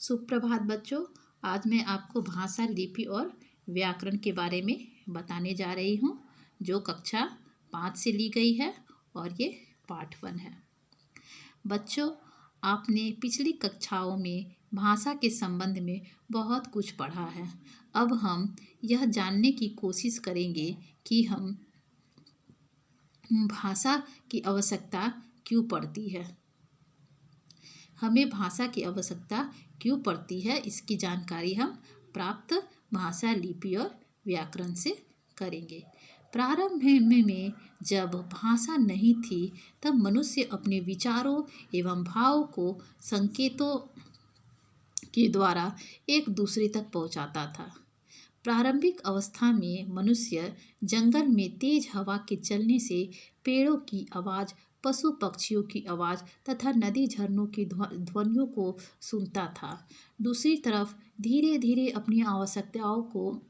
सुप्रभात बच्चों। आज मैं आपको भाषा, लिपि और व्याकरण के बारे में बताने जा रही हूँ, जो कक्षा 5 से ली गई है और ये पाठ 1 है। बच्चों, आपने पिछली कक्षाओं में भाषा के संबंध में बहुत कुछ पढ़ा है। अब हम यह जानने की कोशिश करेंगे कि हम भाषा की आवश्यकता क्यों पड़ती है। हमें भाषा की आवश्यकता क्यों पड़ती है, इसकी जानकारी हम प्राप्त भाषा, लिपि और व्याकरण से करेंगे। प्रारंभ में जब भाषा नहीं थी, तब मनुष्य अपने विचारों एवं भाव को संकेतों के द्वारा एक दूसरे तक पहुंचाता था। प्रारंभिक अवस्था में मनुष्य जंगल में तेज हवा के चलने से पेड़ों की आवाज़, पशु पक्षियों की आवाज़ तथा नदी झरनों की ध्वनियों को सुनता था। दूसरी तरफ धीरे धीरे अपनी आवश्यकताओं को,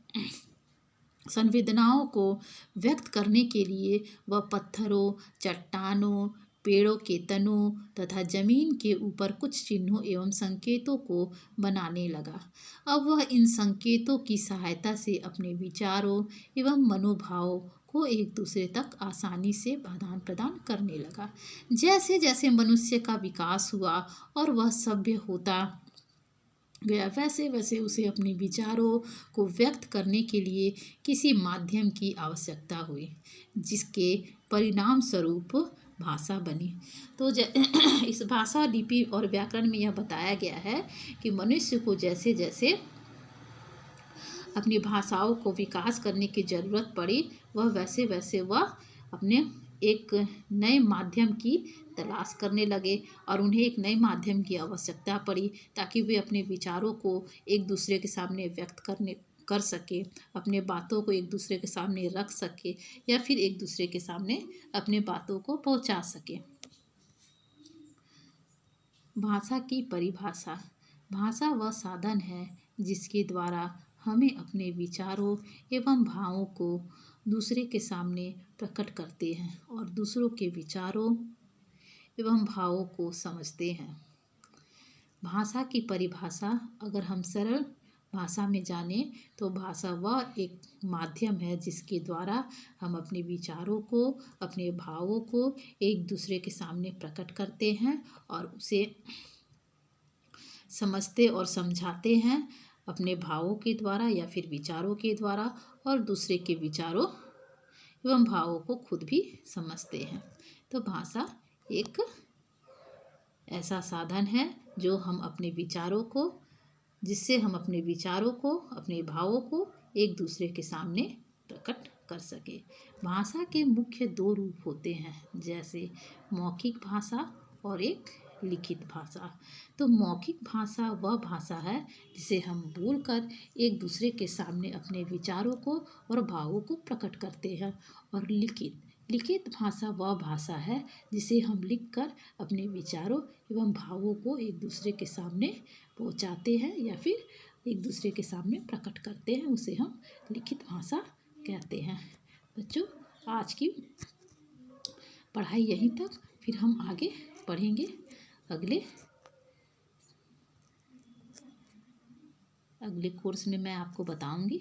संवेदनाओं को व्यक्त करने के लिए वह पत्थरों, चट्टानों, पेड़ों के तनों तथा जमीन के ऊपर कुछ चिन्हों एवं संकेतों को बनाने लगा। अब वह इन संकेतों की सहायता से अपने विचारों एवं मनोभावों को एक दूसरे तक आसानी से आदान प्रदान करने लगा। जैसे जैसे मनुष्य का विकास हुआ और वह सभ्य होता गया, वैसे वैसे उसे अपने विचारों को व्यक्त करने के लिए किसी माध्यम की आवश्यकता हुई, जिसके परिणाम स्वरूप भाषा बनी। तो इस भाषा, लिपि और व्याकरण में यह बताया गया है कि मनुष्य को जैसे जैसे अपनी भाषाओं को विकास करने की ज़रूरत पड़ी, वह वैसे वैसे वह अपने एक नए माध्यम की तलाश करने लगे और उन्हें एक नए माध्यम की आवश्यकता पड़ी, ताकि वे अपने विचारों को एक दूसरे के सामने व्यक्त कर सके, अपने बातों को एक दूसरे के सामने रख सके या फिर एक दूसरे के सामने अपने बातों को पहुंचा सके। भाषा की परिभाषा। भाषा वह साधन है जिसके द्वारा हमें अपने विचारों एवं भावों को दूसरे के सामने प्रकट करते हैं और दूसरों के विचारों एवं भावों को समझते हैं। भाषा की परिभाषा अगर हम सरल भाषा में जानें तो भाषा वह एक माध्यम है जिसके द्वारा हम अपने विचारों को, अपने भावों को एक दूसरे के सामने प्रकट करते हैं और उसे समझते और समझाते हैं अपने भावों के द्वारा या फिर विचारों के द्वारा, और दूसरे के विचारों एवं भावों को खुद भी समझते हैं। तो भाषा एक ऐसा साधन है जो हम अपने विचारों को, जिससे हम अपने विचारों को, अपने भावों को एक दूसरे के सामने प्रकट कर सके। भाषा के मुख्य 2 रूप होते हैं, जैसे मौखिक भाषा और एक लिखित भाषा। तो मौखिक भाषा वह भाषा है जिसे हम बोलकर एक दूसरे के सामने अपने विचारों को और भावों को प्रकट करते हैं। और लिखित भाषा वह भाषा है जिसे हम लिखकर अपने विचारों एवं भावों को एक दूसरे के सामने पहुंचाते हैं या फिर एक दूसरे के सामने प्रकट करते हैं, उसे हम लिखित भाषा कहते हैं। बच्चों, आज की पढ़ाई यहीं तक, फिर हम आगे पढ़ेंगे अगले कोर्स में मैं आपको बताऊंगी।